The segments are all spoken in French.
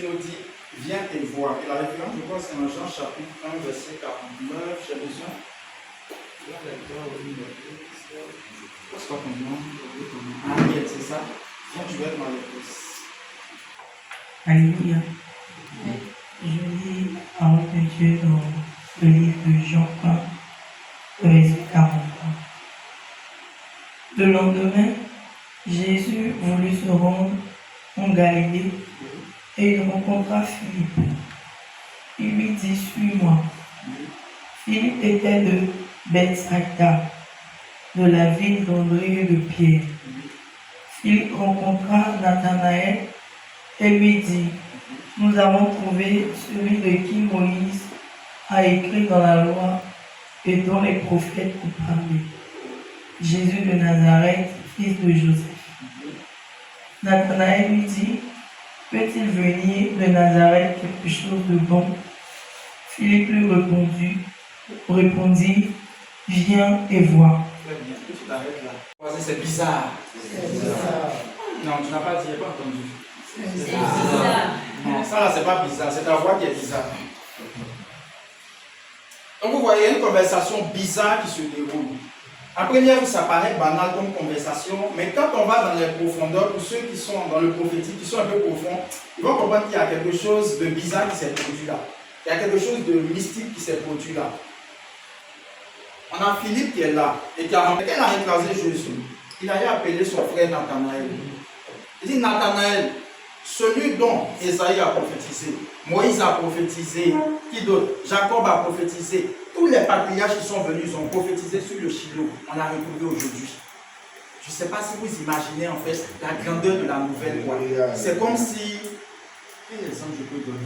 il nous dit, viens et vois. Et la référence, je crois, c'est en Jean chapitre 1, verset 49. J'ai besoin. C'est pas combien? Ah, oui, c'est ça. Viens, tu vas être ma réponse. Alléluia. Je lis la parole de Dieu dans le livre de Jean 1, verset 43. Le lendemain, Jésus voulut se rendre en Galilée et il rencontra Philippe. Il lui dit, suis-moi. Philippe était de Bethsaïda, de la ville d'André et de Pierre. Philippe rencontra Nathanaël et lui dit, nous avons trouvé celui de qui Moïse a écrit dans la loi et dont les prophètes ont parlé, Jésus de Nazareth, fils de Joseph. Nathanaël lui dit, peut-il venir de Nazareth quelque chose de bon? Philippe lui répondit, viens et vois. Très bien, que tu t'arrêtes là. C'est bizarre. C'est bizarre. Non, tu n'as pas dit, pas entendu. C'est bizarre. Non, ça là, c'est pas bizarre, c'est ta voix qui est bizarre. Donc vous voyez une conversation bizarre qui se déroule. À première vue, ça paraît banal comme conversation, mais quand on va dans les profondeurs, pour ceux qui sont dans le prophétique, qui sont un peu profonds, ils vont comprendre qu'il y a quelque chose de bizarre qui s'est produit là. Il y a quelque chose de mystique qui s'est produit là. On a Philippe qui est là, et qui a écrasé Jésus. Il a appelé son frère Nathanaël. Il dit, Nathanaël, celui dont Esaïe a prophétisé, Moïse a prophétisé, qui d'autre? Jacob a prophétisé. Tous les patriarches qui sont venus, ils ont prophétisé sur le Shiloh. On l'a retrouvé aujourd'hui. Je ne sais pas si vous imaginez en fait la grandeur de la nouvelle loi. C'est comme si... Quel exemple je peux donner?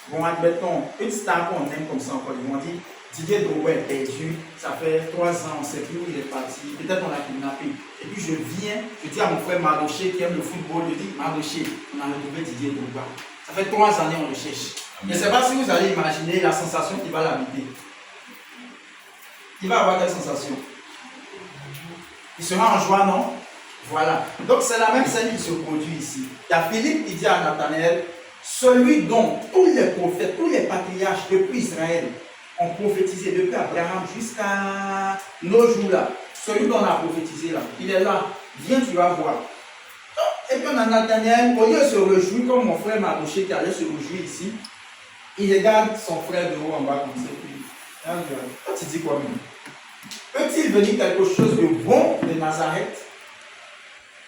Bon, admettons, une star qu'on aime comme ça encore, ils vont dire, Didier Drogba est perdu, ça fait 3 ans, on ne sait plus où il est parti, peut-être on l'a kidnappé. Et puis je viens, je dis à mon frère Mardoché qui aime le football, je dis, Mardoché, on a retrouvé Didier Drogba. Ça fait 3 années on le cherche. Je ne sais pas si vous allez imaginer la sensation qui va l'habiter. Il va avoir quelle sensation? Il sera en joie, non? Voilà. Donc c'est la même scène qui se produit ici. Il y a Philippe qui dit à Nathanaël, celui dont tous les prophètes, tous les patriarches depuis Israël ont prophétisé, depuis Abraham jusqu'à nos jours là, celui dont on a prophétisé là, il est là, viens tu vas voir. Et puis on a Nathanaël, au lieu de se réjouir comme mon frère Mardoché qui allait se réjouir ici, il regarde son frère de haut en bas comme ça. Toi tu dis quoi même? Peut-il venir quelque chose de bon de Nazareth?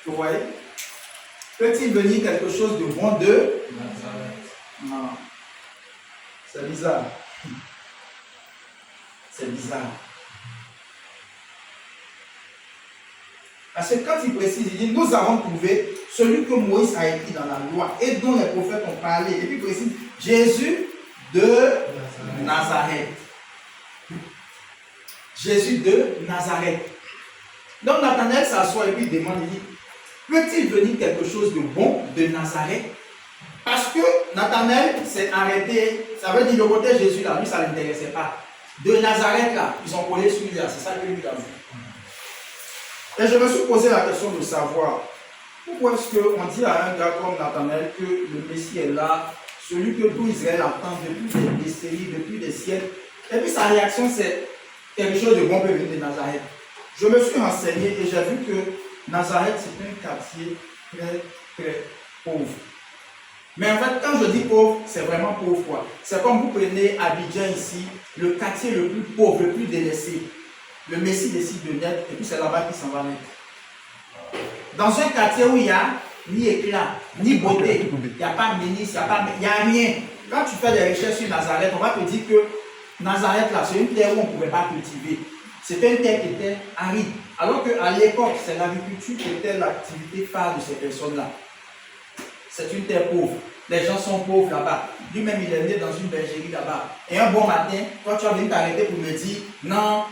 Vous voyez? Peut-il venir quelque chose de bon de Nazareth? Non. C'est bizarre. C'est bizarre. Parce que quand il précise, il dit, nous avons trouvé celui que Moïse a écrit dans la loi et dont les prophètes ont parlé. Et puis il précise, Jésus de Nazareth. Jésus de Nazareth. Donc Nathanaël s'assoit et puis il demande, il dit, peut-il venir quelque chose de bon de Nazareth? Parce que Nathanaël s'est arrêté, ça veut dire le côté Jésus là, lui ça ne l'intéressait pas. De Nazareth là, ils ont collé sur lui là, c'est ça que lui a vu. Et je me suis posé la question de savoir, pourquoi est-ce qu'on dit à un gars comme Nathanaël que le Messie est là, celui que tout Israël attend depuis des décennies, depuis des siècles, et puis sa réaction c'est quelque chose de bon peut venir de Nazareth. Je me suis renseigné et j'ai vu que Nazareth c'est un quartier très très pauvre. Mais en fait, quand je dis pauvre, c'est vraiment pauvre quoi. C'est comme vous prenez Abidjan ici, le quartier le plus pauvre, le plus délaissé. Le Messie décide de naître et puis c'est là-bas qu'il s'en va naître. Dans un quartier où il n'y a ni éclat, ni beauté, il n'y a pas de ministre, il n'y a rien. Quand tu fais des recherches sur Nazareth, on va te dire que Nazareth là, c'est une terre où on ne pouvait pas cultiver. C'était une terre qui était aride. Alors qu'à l'époque, c'est l'agriculture qui était l'activité phare de ces personnes-là. C'est une terre pauvre. Les gens sont pauvres là-bas. Lui-même, il est né dans une bergerie là-bas. Et un bon matin, toi, tu vas venir t'arrêter pour me dire, non,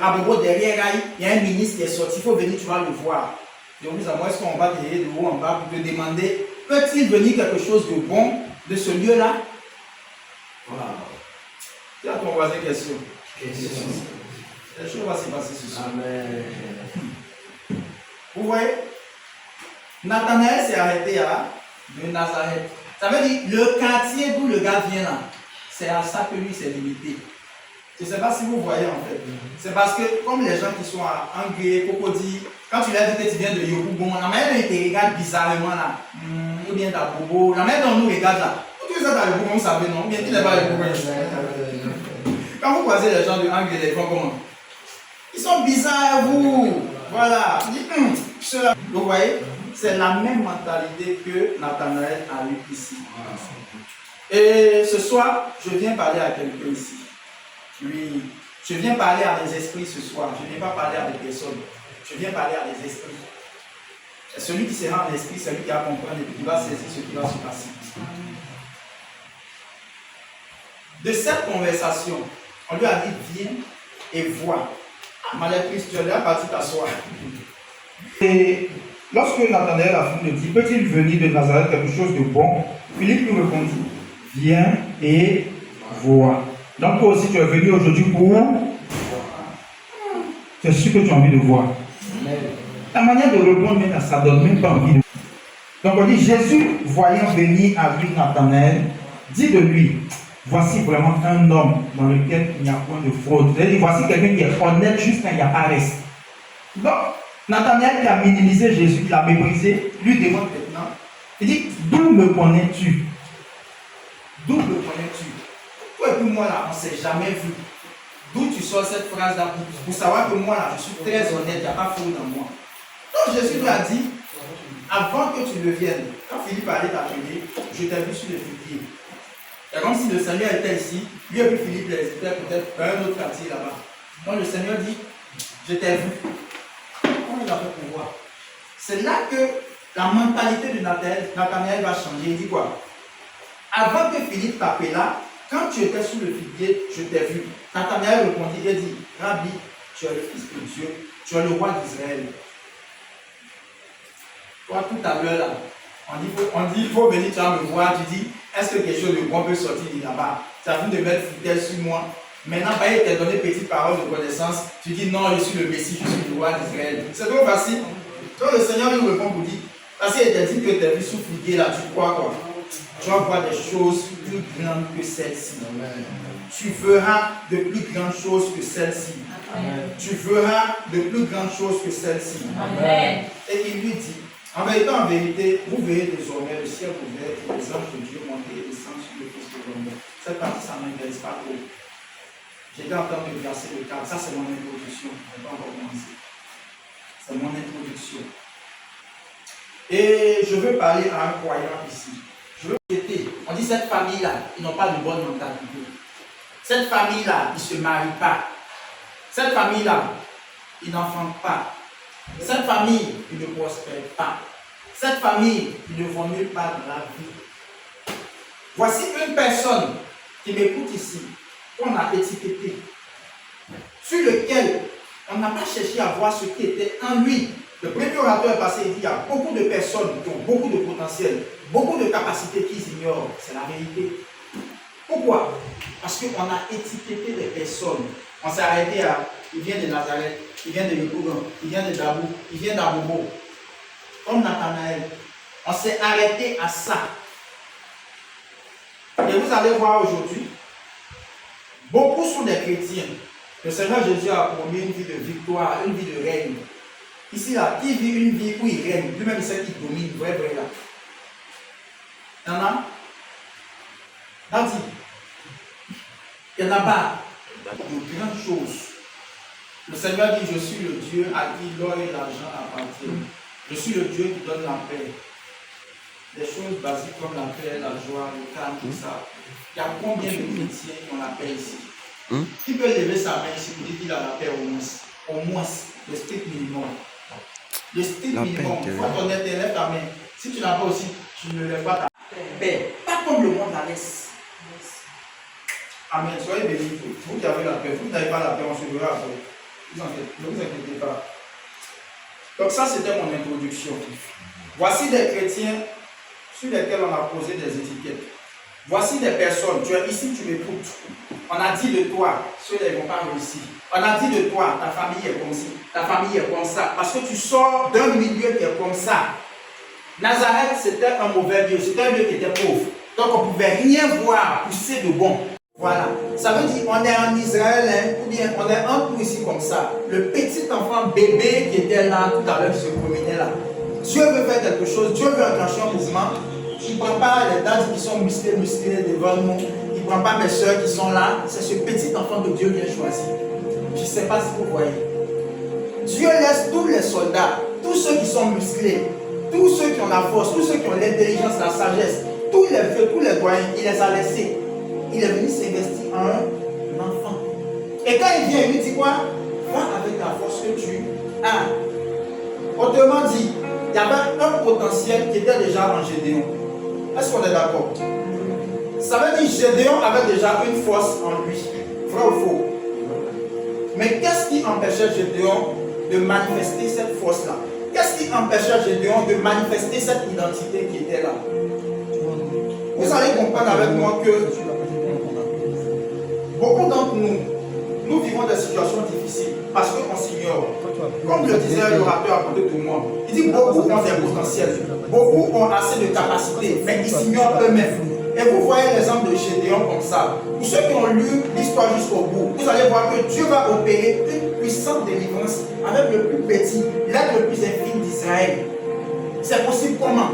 à Bobo derrière, il y a un ministre qui est sorti, il faut venir, tu vas le voir. Je vous dis à moi, est-ce qu'on va te de haut en bas pour te demander, peut-il venir quelque chose de bon de ce lieu-là? Voilà. Dis à ton voisin question. Les choses vont se passer ce soir. Amen. Vous voyez? Nathanaël s'est arrêté à de Nazareth. Ça veut dire le quartier d'où le gars vient là, c'est à ça que lui s'est limité. Je ne sais pas si vous voyez en fait. C'est parce que comme les gens qui sont à Anglais, Cocody, quand tu leur dis que tu viens de Yopougon, la manière dont ils te regardent bizarrement là, ou bien d'Abobo, la manière dont on nous regarde là, vous êtes à Yopougon, vous savez non, ou bien tu n'es pas à Yopougon. Quand vous croisez les gens de Anglais, ils font comment? Ils sont bizarres vous. Voilà. Vous voyez, c'est la même mentalité que Nathanaël a eu ici. Et ce soir, je viens parler à quelqu'un ici. Oui, je viens parler à des esprits ce soir. Je ne viens pas parler à des personnes. Je viens parler à des esprits. Et celui qui sera en esprit, c'est celui qui va comprendre et qui va saisir ce qui va se passer. De cette conversation, on lui a dit viens et vois. Malétrice, tu es là, parti t'asseoir. Et lorsque Nathanaël a fini de dire, peut-il venir de Nazareth quelque chose de bon? Philippe lui répondit, viens et vois. Donc toi aussi tu es venu aujourd'hui pour... C'est sûr que tu as envie de voir. La manière de répondre, même, ça ne donne même pas envie de... Donc on dit, Jésus, voyant venir avec Nathanaël, dit de lui, voici vraiment un homme dans lequel il n'y a point de fraude. C'est-à-dire, voici quelqu'un qui est honnête juste quand il n'y a pas reste. Donc, Nathanaël qui a minimisé Jésus, qui l'a méprisé, lui demande maintenant, il dit, d'où me connais-tu? D'où me connais-tu? Toi et puis moi là, on ne s'est jamais vu. D'où tu sors cette phrase là pour savoir que moi là, je suis très honnête, il n'y a pas de fraude dans moi. Donc Jésus lui a dit, avant que tu ne viennes, quand Philippe allait t'appeler, je t'ai vu sur le figuier. C'est comme si le Seigneur était ici, lui et puis Philippe les était peut-être dans un autre quartier là-bas. Donc le Seigneur dit, je t'ai vu. Comment il a fait pour voir? C'est là que la mentalité de Nathanaël va changer. Il dit quoi? Avant que Philippe t'appela, quand tu étais sous le figuier, je t'ai vu. Nathanaël répondit et dit, Rabbi, tu es le Fils de Dieu, tu es le roi d'Israël. Toi, tout à l'heure là, on dit, il faut venir, tu vas me voir, tu dis, est-ce que quelque chose de bon peut sortir de là-bas? Tu as vu de mettre fidèle sur moi. Maintenant, il t'a donné petite parole de connaissance, tu dis, non, je suis le Messie, je suis le roi d'Israël. C'est trop facile. Donc le Seigneur lui répond pour dire, parce qu'il t'a dit que tu as vu sous figuier là, tu crois quoi? Tu vas voir des choses plus grandes que celle-ci. Tu verras de plus grandes choses que celle-ci. Tu verras de plus grandes choses que celle-ci. Et il lui dit, en vérité, vous verrez désormais le ciel ouvert et les anges de Dieu monter et descendre sur le Fils de l'homme. Cette partie, ça ne m'intéresse pas trop. J'étais en train de verser le cadre. Ça, c'est mon introduction. Je ne vais pas encore commencer. C'est mon introduction. Et je veux parler à un croyant ici. Je veux répéter. On dit cette famille-là, ils n'ont pas de bonne mentalité. Cette famille-là, ils ne se marient pas. Cette famille-là, ils n'enfantent pas. Cette famille, ils ne prospèrent pas. Cette famille, ils ne vont nulle part dans la vie. Voici une personne qui m'écoute ici, qu'on a étiqueté, sur lequel on n'a pas cherché à voir ce qui était en lui. Le premier orateur est passé, il dit, il y a beaucoup de personnes qui ont beaucoup de potentiel, beaucoup de capacités qu'ils ignorent. C'est la vérité. Pourquoi? Parce qu'on a étiqueté des personnes. On s'est arrêté à, il vient de Nazareth, il vient de Yopougon, il vient de Dabou, il vient d'Abobo. Comme Nathanaël. On s'est arrêté à ça. Et vous allez voir aujourd'hui, beaucoup sont des chrétiens. Le Seigneur Jésus a promis une vie de victoire, une vie de règne. Ici, là, qui vit une vie où il règne, lui-même c'est qui domine, vrai, là. Il y en a? Dandy. Il n'y en a pas de grandes choses. Le Seigneur dit, je suis le Dieu à qui l'or et l'argent appartiennent. Je suis le Dieu qui donne la paix. Des choses basiques comme la paix, la joie, le calme, tout ça. Il y a combien de chrétiens qui ont la paix ici? Qui peut lever sa main ici pour dire qu'il a la paix au moins? Au moins, le strict minimum. Le strict minimum. Il faut être honnête, lève ta main. Si tu n'as pas aussi, tu ne lèves pas ta paix. Pas comme le monde la laisse. Amen. Soyez bénis. Vous qui avez la paix, vous qui n'avez pas la paix, on se verra après. Ne vous inquiétez pas. Donc ça, c'était mon introduction. Voici des chrétiens sur lesquels on a posé des étiquettes. Voici des personnes, tu es ici, tu m'écoutes. On a dit de toi, ceux-là ne vont pas réussir. On a dit de toi, ta famille est comme ci, ta famille est comme ça. Parce que tu sors d'un milieu qui est comme ça. Nazareth, c'était un mauvais lieu, c'était un lieu qui était pauvre. Donc on ne pouvait rien voir pousser de bon. Voilà. Ça veut dire on est en Israël, hein, ou bien on est un peu ici comme ça. Le petit enfant bébé qui était là tout à l'heure, qui se promenait là. Dieu veut faire quelque chose, Dieu veut enclencher un mouvement. Il ne prend pas les dames qui sont musclées devant nous. Il ne prend pas mes soeurs qui sont là. C'est ce petit enfant que Dieu vient choisir. Je ne sais pas si vous voyez. Dieu laisse tous les soldats, tous ceux qui sont musclés, tous ceux qui ont la force, tous ceux qui ont l'intelligence, la sagesse, tous les vieux, tous les doyens, il les a laissés. Il est venu s'investir en un enfant. Et quand il vient, il lui dit quoi? Va avec la force que tu as. Autrement dit, il y avait un potentiel qui était déjà en Gédéon. Est-ce qu'on est d'accord? Ça veut dire que Gédéon avait déjà une force en lui. Vrai ou faux? Mais qu'est-ce qui empêchait Gédéon de manifester cette force-là? Qu'est-ce qui empêchait Gédéon de manifester cette identité qui était là? Vous allez comprendre avec moi que beaucoup d'entre nous, nous vivons des situations difficiles parce qu'on s'ignore. Comme le disait l'orateur à côté de moi, il dit beaucoup ont des potentiels, beaucoup ont assez de capacités, mais ils s'ignorent eux-mêmes. Et vous voyez l'exemple de Gédéon comme ça. Pour ceux qui ont lu l'histoire jusqu'au bout, vous allez voir que Dieu va opérer une puissante délivrance avec le plus petit, l'être le plus infime d'Israël. C'est possible comment?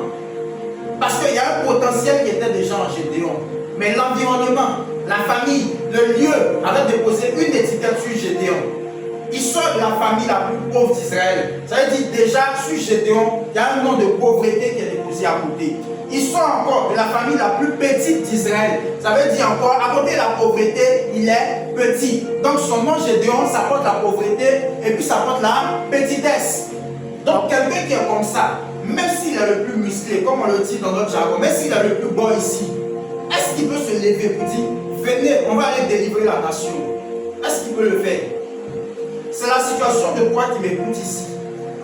Parce qu'il y a un potentiel qui était déjà en Gédéon. Mais l'environnement, la famille, le lieu avait déposé une étiquette sur Gédéon. Il sort de la famille la plus pauvre d'Israël. Ça veut dire déjà sur Gédéon, il y a un nom de pauvreté qui est déposé à côté. Il sort encore de la famille la plus petite d'Israël. Ça veut dire encore, à côté de la pauvreté, il est petit. Donc son nom Gédéon, ça porte la pauvreté et puis ça porte la petitesse. Donc quelqu'un qui est comme ça, même s'il est le plus musclé, comme on le dit dans notre jargon, même s'il est le plus beau ici, est-ce qu'il peut se lever pour dire, venez, on va aller délivrer la nation? Est-ce qu'il peut le faire? C'est la situation de toi qui m'écoute ici.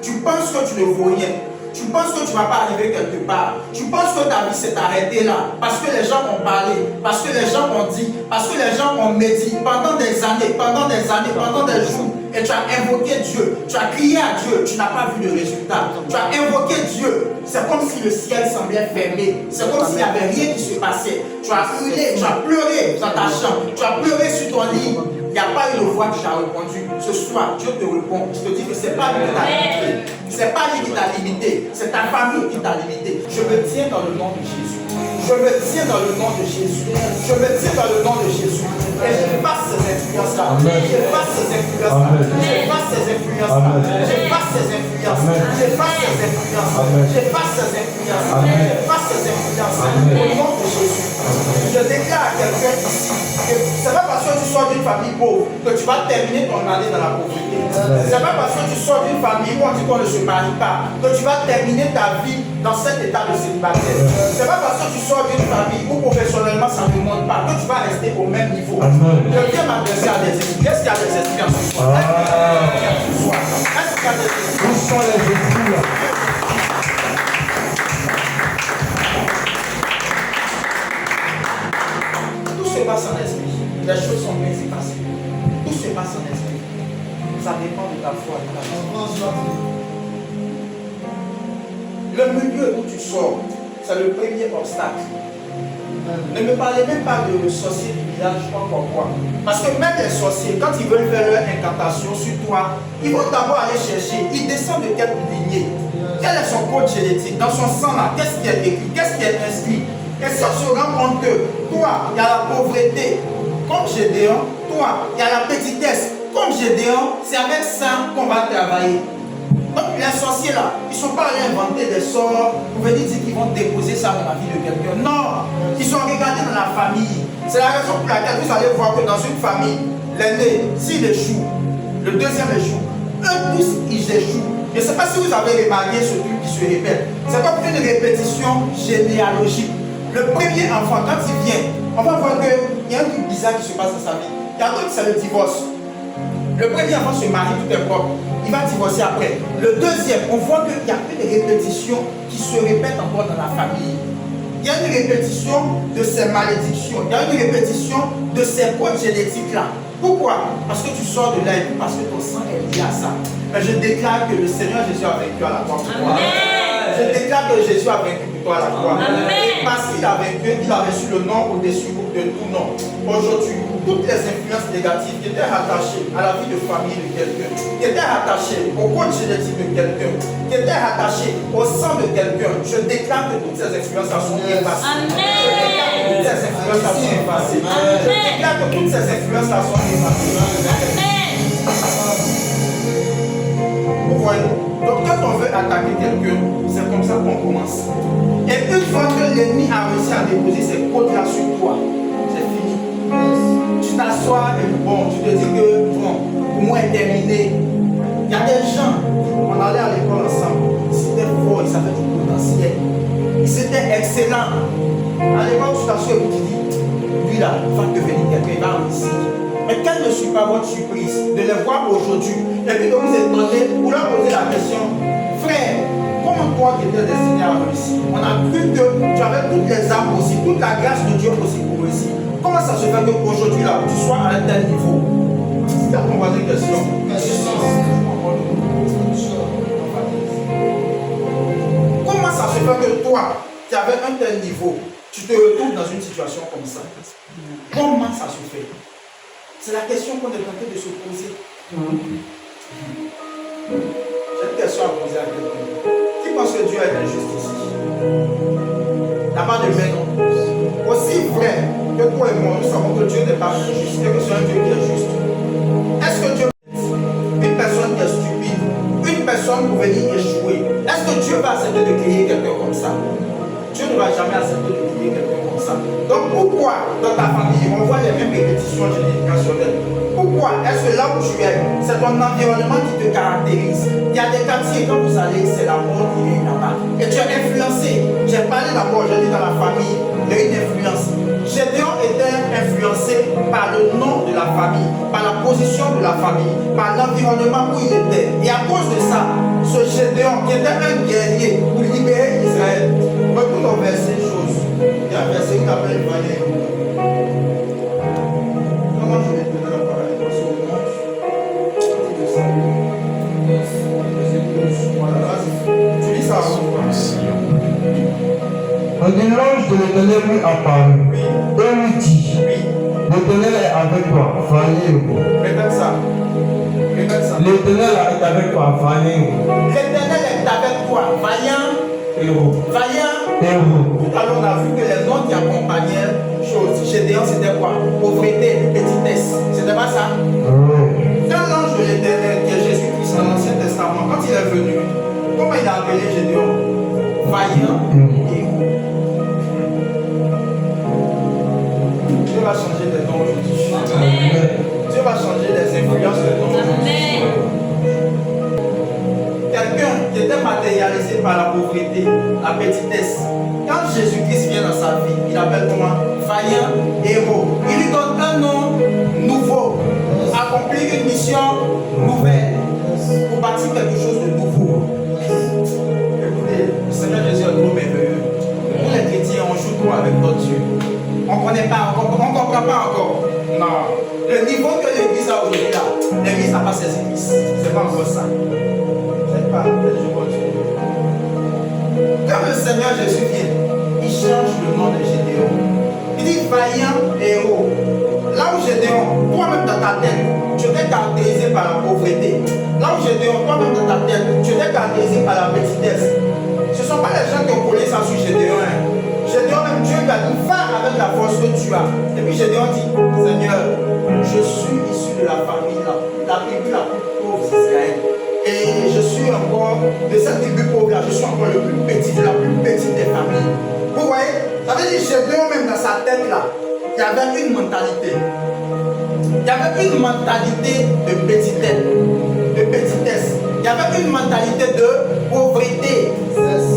Tu penses que tu ne vaux rien. Tu penses que tu ne vas pas arriver quelque part. Tu penses que ta vie s'est arrêtée là. Parce que les gens ont parlé. Parce que les gens ont dit. Parce que les gens ont médit pendant des années, pendant des jours. Et tu as invoqué Dieu. Tu as crié à Dieu. Tu n'as pas vu de résultat. Tu as invoqué Dieu. C'est comme si le ciel semblait fermé. C'est comme s'il n'y avait rien qui se passait. Tu as hurlé, tu as pleuré dans ta chambre. Tu as pleuré sur ton lit. Il n'y a pas une voix qui t'a répondu. Ce soir, Dieu te répond. Je te dis que ce n'est pas lui qui t'a limité. Ce n'est pas lui qui t'a limité. C'est ta famille qui t'a limité. Je me tiens dans le nom de Jésus. Je me tiens dans le nom de Jésus. Je me tiens dans le nom de Jésus. Et je passe ces influences-là. Je passe ces influences-là. Je passe ces influences-là. Je passe ces influences-là. Je passe ces influences-là. Je passe ces influences-là. Je passe ces influences-là. Au nom de Jésus. Je déclare à quelqu'un ici que ce n'est pas parce que tu sors d'une famille pauvre que tu vas terminer ton année dans la pauvreté. Ce n'est pas parce que tu sors d'une famille où on dit qu'on ne se marie pas que tu vas terminer ta vie dans cet état de célibataire. Ce n'est pas parce que tu sors d'une famille où professionnellement ça ne monte pas que tu vas rester au même niveau. Je viens m'adresser à des esprits. Est-ce qu'il y a des esprits en ce soir? Est-ce qu'il y a des esprits? Où sont les esprits là? Tout se passe en esprit. Les choses sont bien passées. Tout se passe en esprit. Ça dépend de ta foi. Le milieu où tu sors, c'est le premier obstacle. Ne me parlez même pas de sorcier du village, je sais pas pourquoi. Parce que même les sorciers, quand ils veulent faire leur incantation sur toi, ils vont d'abord aller chercher, ils descendent de quelle lignée, quel est son code génétique, dans son sang là, qu'est-ce qui est écrit, qu'est-ce qui est inscrit. Et si on se rend compte que toi, il y a la pauvreté, comme Gédéon, toi, il y a la petitesse, comme Gédéon, c'est avec ça qu'on va travailler. Donc les sorciers là, ils ne sont pas allés inventer des sorts pour venir dire qu'ils vont déposer ça dans la vie de quelqu'un. Non, ils sont regardés dans la famille. C'est la raison pour laquelle vous allez voir que dans une famille, l'aîné, s'il échoue, le deuxième échoue, eux tous ils échouent. Je ne sais pas si vous avez remarqué ce truc qui se répète. C'est comme une répétition généalogique. Le premier enfant, quand il vient, on va voir qu'il y a un truc bizarre qui se passe dans sa vie. Il y a un truc, c'est le divorce. Le premier enfant se marie, tout est propre. Il va divorcer après. Le deuxième, on voit qu'il y a une répétition qui se répète encore dans la famille. Il y a une répétition de ces malédictions. Il y a une répétition de ces codes génétiques-là. Pourquoi? Parce que tu sors de là et puis parce que ton sang est lié à ça. Mais je déclare que le Seigneur Jésus a vaincu à la croix. Je Je déclare que Jésus a vaincu pour toi à la croix. Et parce qu'il a vaincu, il a reçu le nom au-dessus de tout nom. Aujourd'hui, toutes les influences négatives qui étaient rattachées à la vie de famille de quelqu'un, qui étaient rattachées au code génétique de quelqu'un, qui étaient rattachées au sang de quelqu'un, je déclare que toutes ces influences sont effacées. Je déclare que toutes ces influences sont effacées. Je déclare que toutes ces influences sont effacées. Vous voyez? Donc quand on veut attaquer quelqu'un, c'est comme ça qu'on commence. Et une fois que l'ennemi a réussi à déposer ses codes-là sur toi, c'est fini. Tu t'assois et bon, tu te dis que bon, pour moi est terminé. Il y a des gens, on allait à l'école ensemble, ils étaient forts, ils avaient du potentiel. Ils étaient excellents. À l'époque, tu t'assois et tu dis, lui là, va devenir quelqu'un, il va réussir. Mais quelle ne suis pas votre surprise de les voir aujourd'hui et puis de vous étonner pour leur poser la question, frère, comment toi qui étais destiné à réussir? On a cru que tu avais toutes les armes possibles, toute la grâce de Dieu possible pour réussir. Comment ça se fait qu'aujourd'hui là, tu sois à un tel niveau? C'est à ton voisin question. Comment ça se fait que toi, qui avais un tel niveau, tu te retrouves dans une situation comme ça? Comment ça se fait? C'est la question qu'on est tenté de se poser. J'ai une question à poser à quelqu'un. Qui pense que Dieu est injuste ici? Il n'y a pas de mais non. Aussi vrai que toi et moi, nous savons que Dieu n'est pas injuste et que c'est un Dieu qui est juste. Est-ce que Dieu est une personne qui est stupide, une personne pour venir échouer? Est-ce que Dieu va accepter de créer quelqu'un comme ça? Dieu ne va jamais accepter de créer quelqu'un comme ça. Donc pourquoi dans ta famille on voit les mêmes répétitions générationnelles? Pourquoi est-ce que là où tu es, c'est ton environnement qui te caractérise? Il y a des quartiers, quand vous allez, c'est la mort qui est là-bas. Et tu es influencé. J'ai parlé d'abord, j'ai dit dans la famille, il y a une influence. Gédéon était influencé par le nom de la famille, par la position de la famille, par l'environnement où il était. Et à cause de ça, ce Gédéon, qui était un guerrier pour libérer Israël, retourne au verset chose. Il y a un verset qui s'appelle Valet. Comment je vais te donner la parole? Tu lis ça Un ange de l'Éternel lui apparut et lui dit, l'Éternel est avec toi, Vaillez. Répète ça. Répète ça. L'Éternel est avec toi, Vaillez. L'Éternel est avec toi, vaillant. Héros. Vaillant. Héros. Tout à l'heure, on a vu que les noms qui accompagnaient chose. Gédéon, c'était quoi? Pauvreté, petitesse. C'était pas ça? Oui. Quand l'ange de l'Éternel, qui est Jésus-Christ dans l'Ancien Testament, quand il est venu, comment il a appelé Gédéon? Vaillant et héros. Dieu va changer des noms aujourd'hui. Dieu va changer les influences de noms aujourd'hui. Quelqu'un qui était matérialisé par la pauvreté, la petitesse, quand Jésus-Christ vient dans sa vie, il appelle comment? Vaillant héros. Il lui donne un nom nouveau, accomplir une mission nouvelle, pour bâtir quelque chose de nouveau. Écoutez, le Seigneur Jésus est trop merveilleux. Nous les chrétiens, on joue trop avec notre Dieu. On ne connaît pas encore, on ne comprend pas encore. Non. Le niveau que l'église a aujourd'hui là, l'église n'a pas ses églises. C'est pas encore ça. C'est pas. Je continue. Quand le Seigneur Jésus vient, il change le nom de Gédéon. Il dit vaillant héros. Là où Gédéon, toi-même dans ta tête, tu étais caractérisé par la pauvreté. Là où Gédéon, toi-même dans ta tête, tu étais caractérisé par la petitesse. Ce ne sont pas les gens qui ont collé ça sur Gédéon. Gédéon, même Dieu lui a dit, va avec la force que tu as. Et puis Gédéon dit, Seigneur, je suis issu de la famille, la tribu la plus pauvre d'Israël. Et je suis encore, de cette tribu pauvre-là, je suis encore le plus petit, la plus petite des familles. Vous voyez, ça veut dire Gédéon, même dans sa tête-là, il y avait une mentalité. Il y avait une mentalité de petitesse. Il y avait une mentalité de pauvreté.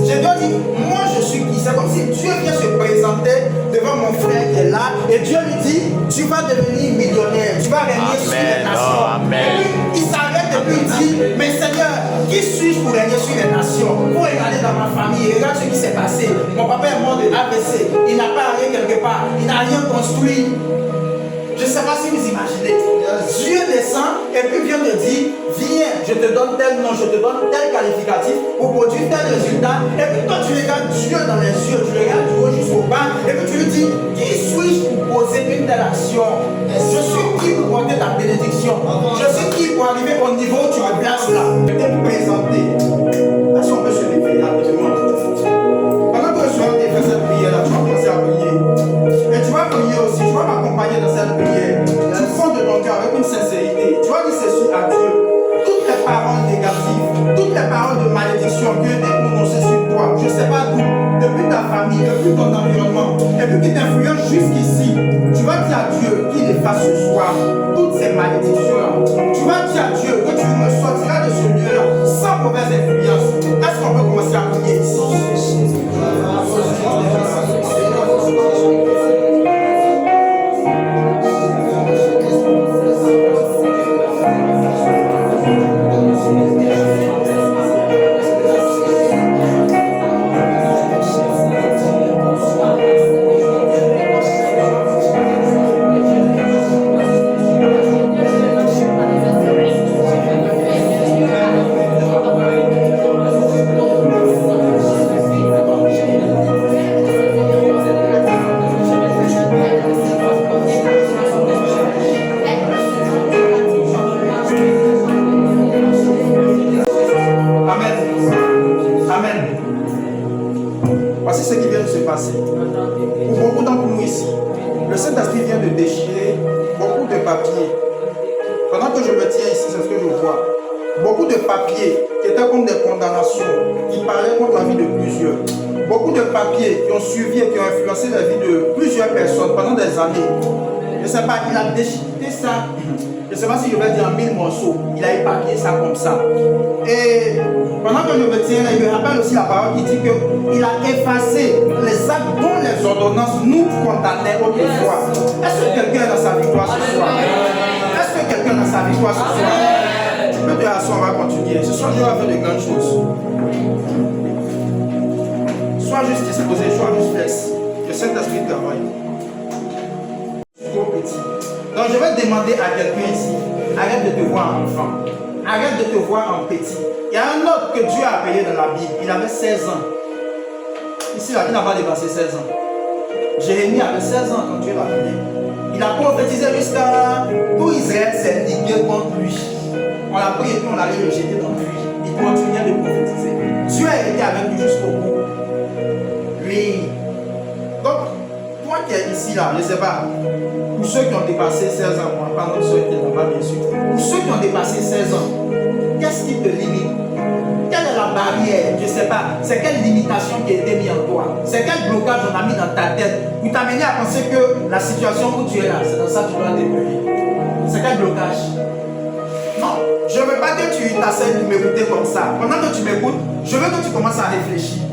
Gédéon dit, moi je suis qui? C'est comme si Dieu vient se présenter devant mon frère qui est là et Dieu lui dit, tu vas devenir millionnaire, tu vas régner sur les nations. Et puis il s'arrête et puis il dit, mais Seigneur, qui suis-je pour régner sur les nations? Pour regarder dans ma famille, regarde ce qui s'est passé. Mon papa est mort de AVC, il n'a pas rien quelque part, il n'a rien construit. Je ne sais pas si vous imaginez. Dieu descend et puis vient te dire, viens, je te donne tel nom, je te donne tel qualificatif pour produire tel résultat. Et puis toi tu regardes Dieu dans les yeux, tu regardes Dieu jusqu'au bas, et puis tu lui dis, qui suis-je pour poser une telle action? Je suis qui pour porter ta bénédiction? Je suis qui pour arriver au niveau où tu me places là? Je t'ai présenté. Est-ce qu'on peut se lever rapidement? Pendant que je suis en train de faire cette prière là, tu vas commencer à prier. Et tu vas prier aussi, tu vas m'accompagner dans cette prière. Tu fonds de ton cœur avec une sincérité. Tu vas dire ceci à Dieu. Toutes les paroles négatives, toutes les paroles de malédiction que Dieu t'a prononcées sur toi, je ne sais pas d'où, depuis ta famille, depuis ton environnement, et puis qui t'influence jusqu'ici, tu vas dire à Dieu qu'il efface ce soir toutes ces malédictions. Tu vas dire à Dieu que tu me sortiras de ce lieu-là sans mauvaise influence. Est-ce qu'on peut commencer à prier ici? Voici ce qui vient de se passer. Pour beaucoup d'entre nous ici, le Saint-Esprit vient de déchirer beaucoup de papiers. Pendant que je me tiens ici, c'est ce que je vois. Beaucoup de papiers qui étaient comme des condamnations, qui parlaient contre la vie de plusieurs. Beaucoup de papiers qui ont suivi et qui ont influencé la vie de plusieurs personnes pendant des années. Je ne sais pas, il a déchiqueté ça. Je ne sais pas si je vais dire en 1000 morceaux. Il a épargné ça comme ça. Et pendant que je me tiens là, il me rappelle aussi la parole qui dit qu'il a effacé les actes dont les ordonnances nous condamnaient autrefois. Est-ce que quelqu'un a dans sa victoire ce soir? Est-ce que quelqu'un a dans sa victoire ce soir? Tu peux te rasseoir, on va continuer. Ce soir, Dieu va faire de grandes choses. Sois juste disposé, sois juste flex. Le Saint-Esprit travaille. Trop petit. Donc je vais demander à quelqu'un ici, arrête de te voir enfant, arrête de te voir en petit. Il y a un autre que Dieu a appelé dans la Bible, il avait 16 ans. Ici, là, il n'a pas dépassé 16 ans. Jérémie avait 16 ans quand Dieu l'a appelé. Il a prophétisé jusqu'à tout Israël s'est ligué contre lui. On l'a pris et puis on l'a rejeté dans lui. Il continuait de prophétiser. Dieu a été avec lui jusqu'au bout. Oui. Donc, toi qui es ici, là, je ne sais pas, pour ceux qui ont dépassé 16 ans, moi, pas pour ceux qui n'ont pas bien sûr, pour ceux qui ont dépassé 16 ans, qu'est-ce qui te limite? Quelle est la barrière? Je ne sais pas. C'est quelle limitation qui a été mise en toi? C'est quel blocage on a mis dans ta tête pour t'amener à penser que la situation où tu es là, c'est dans ça que tu dois t'évoluer? C'est quel blocage? Non, je ne veux pas que tu t'asseyes pour m'écouter comme ça. Pendant que tu m'écoutes, je veux que tu commences à réfléchir.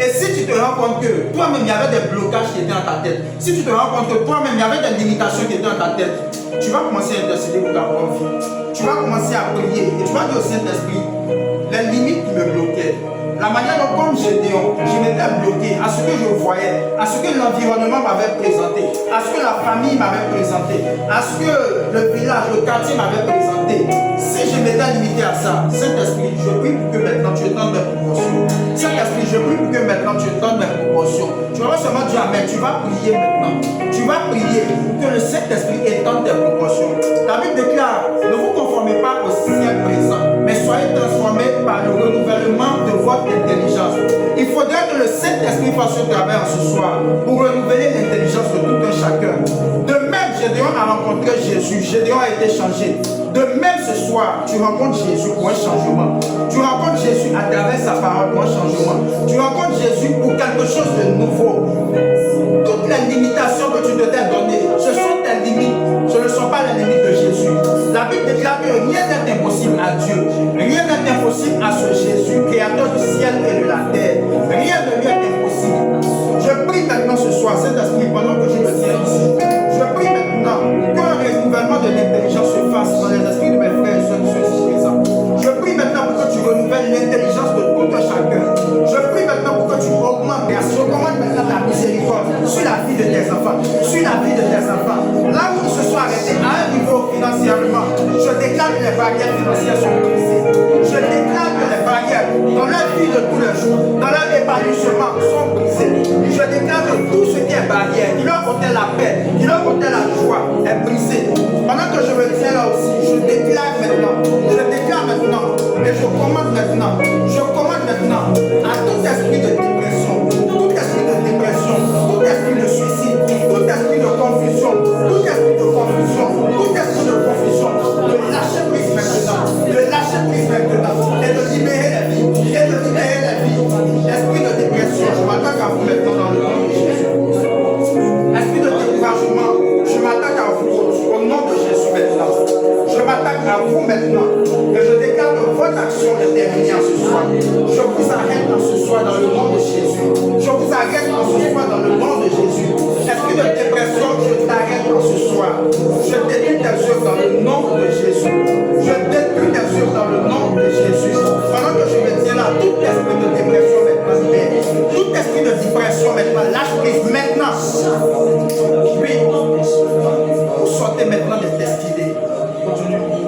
Et si tu te rends compte que toi-même, il y avait des blocages qui étaient dans ta tête, si tu te rends compte que toi-même, il y avait des limitations qui étaient dans ta tête, tu vas commencer à intercéder pour ta propre vie. Tu vas commencer à prier et tu vas dire au Saint-Esprit, les limites qui me bloquaient, la manière dont, comme Gédéon, je m'étais bloqué à ce que je voyais, à ce que l'environnement m'avait présenté, à ce que la famille m'avait présenté, à ce que le village, le quartier m'avait présenté. Si je m'étais limité à ça, Saint-Esprit, je prie pour que maintenant tu étendes mes proportions. Saint-Esprit, je prie pour que maintenant tu étendes mes proportions. Tu vas pas seulement dire Amen, tu vas prier maintenant. Tu vas prier pour que le Saint-Esprit étende tes proportions. La Bible déclare, ne vous conformez pas au siècle présent, mais soyez transformés par le renouvellement de votre intelligence. Il faudrait que le Saint-Esprit fasse ce travail ce soir pour renouveler l'intelligence de tout un chacun. De même, Gédéon a rencontré Jésus, Gédéon a été changé. De même, ce soir, tu rencontres Jésus pour un changement. Tu rencontres Jésus à travers sa parole pour un changement. Tu rencontres Jésus pour quelque chose de nouveau. Toutes les limitations que tu te t'es données, ce sont tes limites. Ce ne sont pas les limites de Jésus. La Bible déclare que rien n'est impossible à Dieu. Rien n'est impossible à ce Jésus, créateur du ciel et de la terre. Rien ne lui est impossible. Je prie maintenant ce soir, Saint-Esprit, pendant que je me tiens ici. Je prie maintenant qu'un renouvellement de l'intelligence se fasse dans les esprits de mes frères et sœurs qui sont ici présents. Je prie maintenant pour que tu renouvelles l'intelligence de tout un chacun. Je prie maintenant pour que tu augmentes. Je commande maintenant ta miséricorde sur la vie de tes enfants, sur la vie de tes enfants. Là où ils se sont arrêtés à un niveau financier, barrières financières sont brisées. Je déclare que les barrières dans la vie de tous les jours, dans leur épanouissement sont brisées. Je déclare que tout ce qui est barrière, qui leur ôtait la paix, qui leur ôtait la joie, est brisé. Pendant que je me tiens là aussi, je déclare maintenant, et je commande maintenant à tout esprit de dépression, tout esprit de suicide, tout esprit de confusion, de lâcher prise maintenant, et de libérer la vie, Esprit de dépression, je m'attaque à vous maintenant dans le nom de Jésus. Esprit de découragement, je m'attaque à vous au nom de Jésus maintenant. Je m'attaque à vous maintenant et je déclare que votre action est terminée en ce soir. Je vous arrête en ce soir dans le nom de Jésus. Je vous arrête en ce soir dans le nom de Jésus. Esprit de dépression, je t'arrête en ce soir. Je détruis tes œuvres dans le nom de Jésus. Je détruis tes œuvres dans le nom de Jésus. Pendant que je me tiens là, tout esprit de dépression maintenant libère. Tout esprit de dépression maintenant lâche prise maintenant. Oui. Vous sortez maintenant des destinées.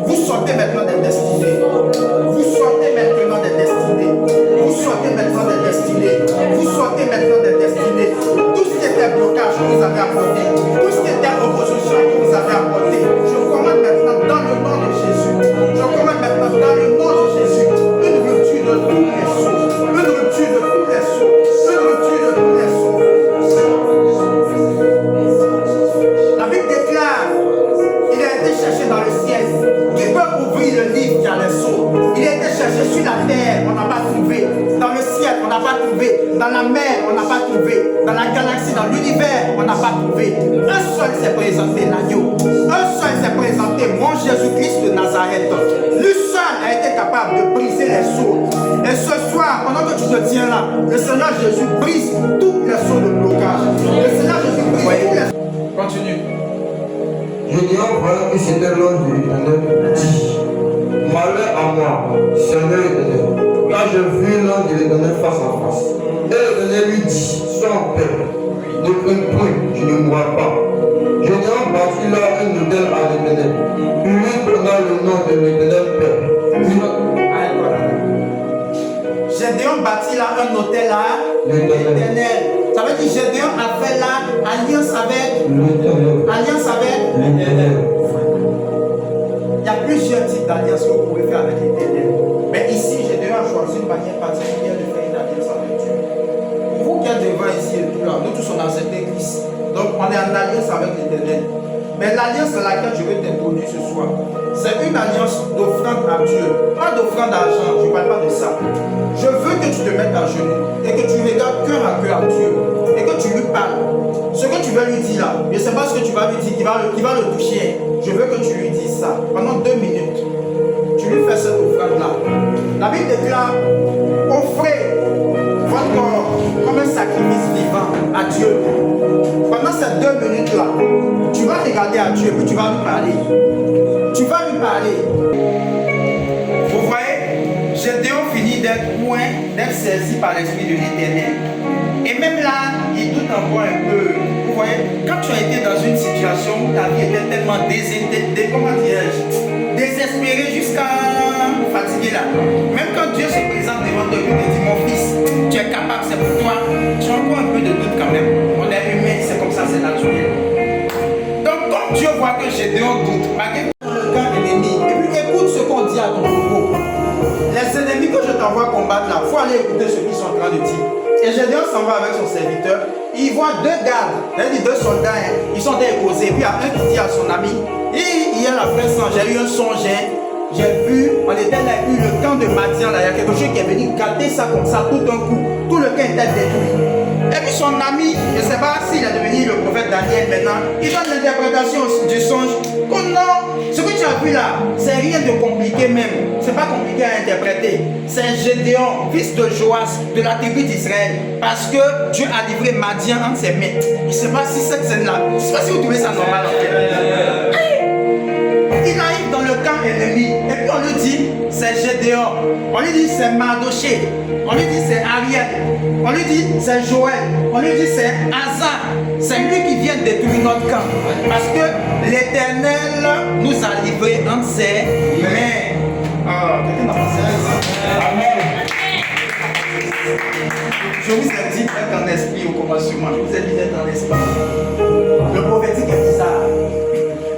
Vous sortez maintenant des destinées. Vous sortez maintenant des destinées. Vous sortez maintenant des destinées. Vous sortez maintenant des destinées. Tout ce qui était blocage que vous avez apporté, tout ce qui était opposition que vous avez apporté, je commande maintenant dans le nom de Jésus. Je commande maintenant dans le nom de Jésus une rupture de tous les sauts. Une rupture de tous les sauts. Une rupture de tous les sauts. La Bible déclare, il a été cherché dans le ciel. Qui peut ouvrir le livre qui a les sceaux? Il a été cherché sur la terre, on n'a pas trouvé. Dans le ciel, on n'a pas trouvé. Dans la mer, on n'a pas trouvé. Dans la galaxie, dans l'univers, on n'a pas trouvé. Un seul s'est présenté, l'agneau. Un seul s'est présenté, mon Jésus-Christ de Nazareth. Lui seul a été capable de briser les sceaux. Et ce soir, pendant que tu te tiens là, le Seigneur Jésus brise tous les sceaux de blocage. Le Seigneur Jésus brise tous les sceaux. Continue. Gédéon, voyant que c'était l'homme de l'Éternel, dit: malheur à moi, Seigneur l'Éternel, car je vis l'homme de l'Éternel face à face. Et l'Éternel lui dit: sois en paix, ne crains point, tu ne mourras pas. Gédéon bâtit là un autel à l'Éternel, lui donna le nom de l'Éternel Père. Gédéon bâtit là un hôtel à l'Éternel. Ça veut dire Gédéon avait là alliance avec l'Éternel. Il y a plusieurs types d'alliances que vous pouvez faire avec l'Éternel. Mais ici, Gédéon a choisi une manière particulière de faire une alliance avec Dieu. Pour vous qui êtes devant ici et tout là, nous tous sommes dans cette église. Donc on est en alliance avec l'Éternel. Mais l'alliance à laquelle je vais t'introduire ce soir, c'est une alliance d'offrande à Dieu. Pas d'offrande d'argent, je ne parle pas de ça. Je veux que tu te mettes à genoux et que tu regardes cœur à cœur à Dieu et que tu lui parles. Ce que tu veux lui dire là, je ne sais pas ce que tu vas lui dire, qui va le toucher. Je veux que tu lui dises ça pendant 2 minutes. Tu lui fais cette offrande-là. La Bible déclare: offrez votre corps comme un sacrifice vivant à Dieu. Pendant ces 2 minutes-là, tu vas regarder à Dieu et puis tu vas lui parler. Tu vas lui parler. Vous voyez, Gédéon finit d'être saisi par l'Esprit de l'Éternel. Et même là, il doute encore un peu. Vous voyez, quand tu as été dans une situation où ta vie était tellement désespérée jusqu'à fatiguée là. Même quand Dieu se présente devant toi et te dit: mon fils, tu es capable, c'est pour toi. Tu as encore un peu de doute quand même. On est humain, c'est comme ça, c'est naturel. Donc, comme Dieu voit que Gédéon doute, malgré le camp ennemi, et puis écoute ce qu'on dit à ton propos. Les ennemis que je t'envoie combattre là, il faut aller écouter ce qu'ils sont en train de dire. Et Gédéon s'en va avec son serviteur. Il voit 2 gardes, c'est-à-dire 2 soldats, ils sont déposés. Puis il y a un qui dit à son ami: et hier après ça, j'ai eu un songe. J'ai vu, on était là, eu le camp de Madian là, il y a quelque chose qui est venu gâter ça comme ça tout d'un coup. Tout le camp était détruit. Et puis son ami, je ne sais pas s'il est devenu le prophète Daniel maintenant, il donne l'interprétation du songe. Oh non, ce que tu as vu là, c'est rien de compliqué même. C'est pas compliqué à interpréter. C'est Gédéon, fils de Joas, de la tribu d'Israël. Parce que Dieu a livré Madian entre ses mains. Je ne sais pas si cette scène-là, je ne sais pas si vous trouvez ça normal en fait. Il arrive dans le camp ennemi et puis on lui dit c'est Gédéon, on lui dit c'est Mardoché, on lui dit c'est Ariel, on lui dit c'est Joël, on lui dit c'est Asa, c'est lui qui vient détruire notre camp. Parce que l'Éternel nous a livrés entre ses mains. Quelqu'un n'a pas ça. Amen. Je vous ai dit d'être en esprit au commencement. Je vous ai dit d'être en esprit. Le prophétique est bizarre.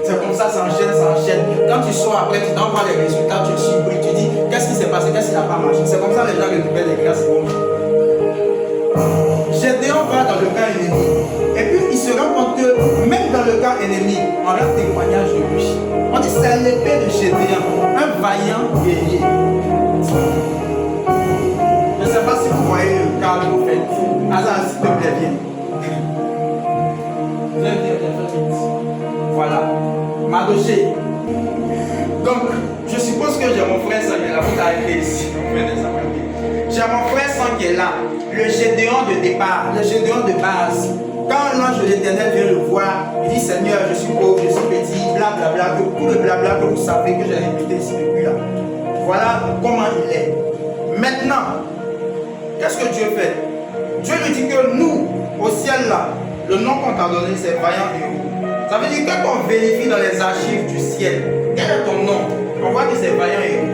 C'est comme ça enchaîne. Quand tu sors après, tu t'envoies les résultats, tu surpris, tu dis qu'est-ce qui s'est passé, qu'est-ce qui n'a pas marché. C'est comme ça les gens récupèrent les grâces. Gédéon va dans le camp ennemi. Et puis il se rend compte que même dans le camp ennemi, on a un témoignage de lui. On dit c'est l'épée de Gédéon, un vaillant guerrier. Je ne sais pas si vous voyez le cas de prophète. Hazard, s'il te plaît, viens. Viens. Voilà. Madoché. Donc, je suppose que j'ai mon frère Sang qui est là. Vous arrivez ici. J'ai mon frère Sang qui est là. Le Gédéon de départ, le Gédéon de base. Quand l'ange de l'Éternel vient le voir, il dit Seigneur, je suis pauvre, je suis petit, blablabla, tout le blabla que vous savez que j'ai répété ici depuis là. Voilà comment il est. Maintenant, qu'est-ce que Dieu fait? Dieu lui dit que nous, au ciel là, le nom qu'on t'a donné, c'est vaillant héros. Ça veut dire que quand on vérifie dans les archives du ciel, quel est ton nom? On voit que c'est vaillant héros.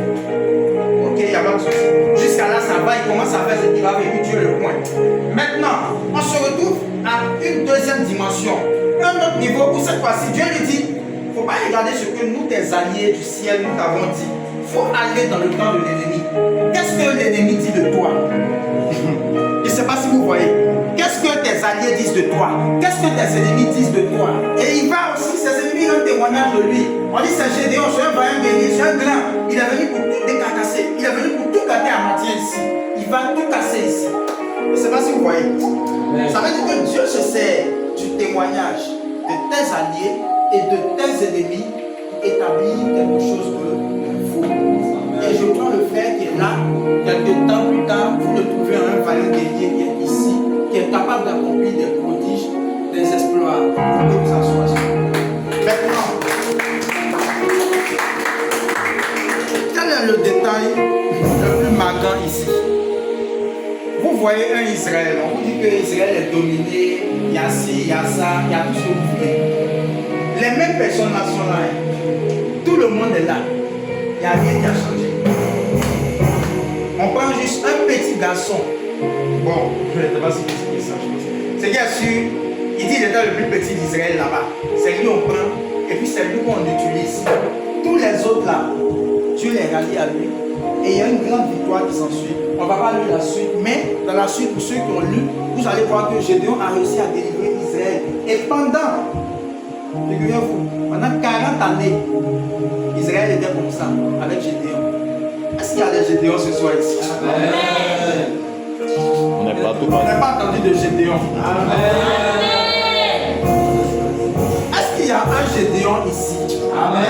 Ok, il n'y a pas de souci. Jusqu'à là, ça va, il commence à faire ce qu'il va vivre, Dieu le pointe. Maintenant, on se retrouve à une deuxième dimension, un autre niveau où cette fois-ci, Dieu lui dit, il ne faut pas regarder ce que nous, tes alliés du ciel, nous t'avons dit. Il faut aller dans le camp de l'ennemi. Qu'est-ce que l'ennemi dit de toi? Je ne sais pas si vous voyez. Qu'est-ce que tes alliés disent de toi? Qu'est-ce que tes ennemis disent de toi? Et il va aussi, ses ennemis ont un témoignage de lui. On dit c'est Gédéon, c'est un vaillant guerrier, c'est un grand. Il est venu pour tout décarcasser. Il est venu pour tout gâter à moitié ici. Il va tout casser ici. Je ne sais pas si vous voyez. Ça veut dire que Dieu se sert du témoignage de tes alliés et de tes ennemis pour établir quelque chose de faux. Et je prends le frère qui est là, quelques temps plus tard, vous le trouvez un vaillant guerrier qui est ici, qui est capable d'accomplir des prodiges, des exploits. Vous pouvez vous asseoir. Maintenant, quel est le détail le plus marquant ici? Vous voyez un Israël, on vous dit que Israël est dominé, il y a ci, il y a ça, il y a tout ce que vous voulez. Les mêmes personnes là sont là. Tout le monde est là. Il n'y a rien qui a changé. On prend juste un petit garçon. Bon, je ne sais pas si c'est ça. C'est bien sûr, il dit qu'il était le plus petit d'Israël là-bas. C'est lui on prend et puis c'est lui qu'on utilise. Tous les autres là, Dieu les rallie à lui. Et il y a une grande victoire qui s'ensuit. On ne va pas lire la suite, mais dans la suite, pour ceux qui ont lu, vous allez voir que Gédéon a réussi à délivrer Israël. Et pendant, figurez-vous, pendant 40 années, Israël était comme ça, avec Gédéon. Est-ce qu'il y a des Gédéons ce soir ici? Amen. On n'est pas tout On n'a pas entendu de Gédéon. Amen. Est-ce qu'il y a un Gédéon ici? Amen.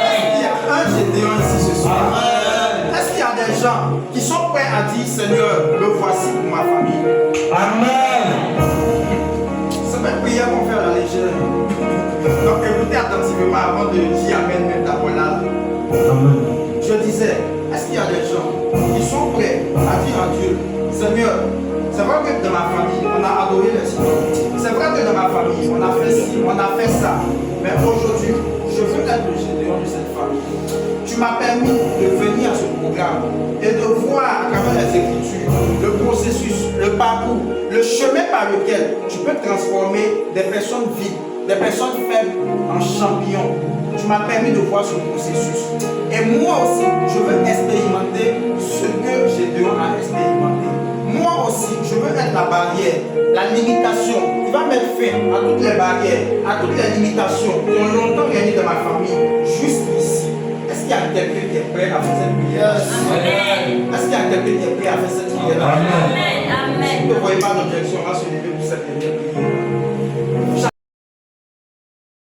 Est-ce qu'il y a un Gédéon ici ce soir? Amen. Est-ce qu'il y a des gens qui sont prêts à dire Seigneur, me voici pour ma famille? Amen. C'est pas une prière qu'on fait à la légère. Donc écoutez attentivement avant de dire Amen même d'abord là. Amen. Je disais, est-ce qu'il y a des gens qui sont prêts à dire à Dieu, Seigneur, c'est vrai que dans ma famille, on a adoré le Seigneur. C'est vrai que dans ma famille, on a fait ci, on a fait ça. Mais aujourd'hui, je veux être le Gédéon de cette famille. Tu m'as permis de venir à ce programme et de voir à travers les Écritures le processus, le parcours, le chemin par lequel tu peux transformer des personnes vides, des personnes faibles en champions. Tu m'as permis de voir ce processus. Et moi aussi, je veux expérimenter ce que Gédéon a expérimenté. Moi aussi, je veux être la barrière, la limitation. Il va mettre fin à toutes les barrières, à toutes les limitations qui ont longtemps régné dans ma famille, juste ici. Est-ce qu'il y a quelqu'un qui est prêt à faire cette prière? Amen. Est-ce qu'il y a quelqu'un qui est prêt à faire cette prière? Amen. Si vous ne voyez pas d'objection, on va se lever pour cette prière.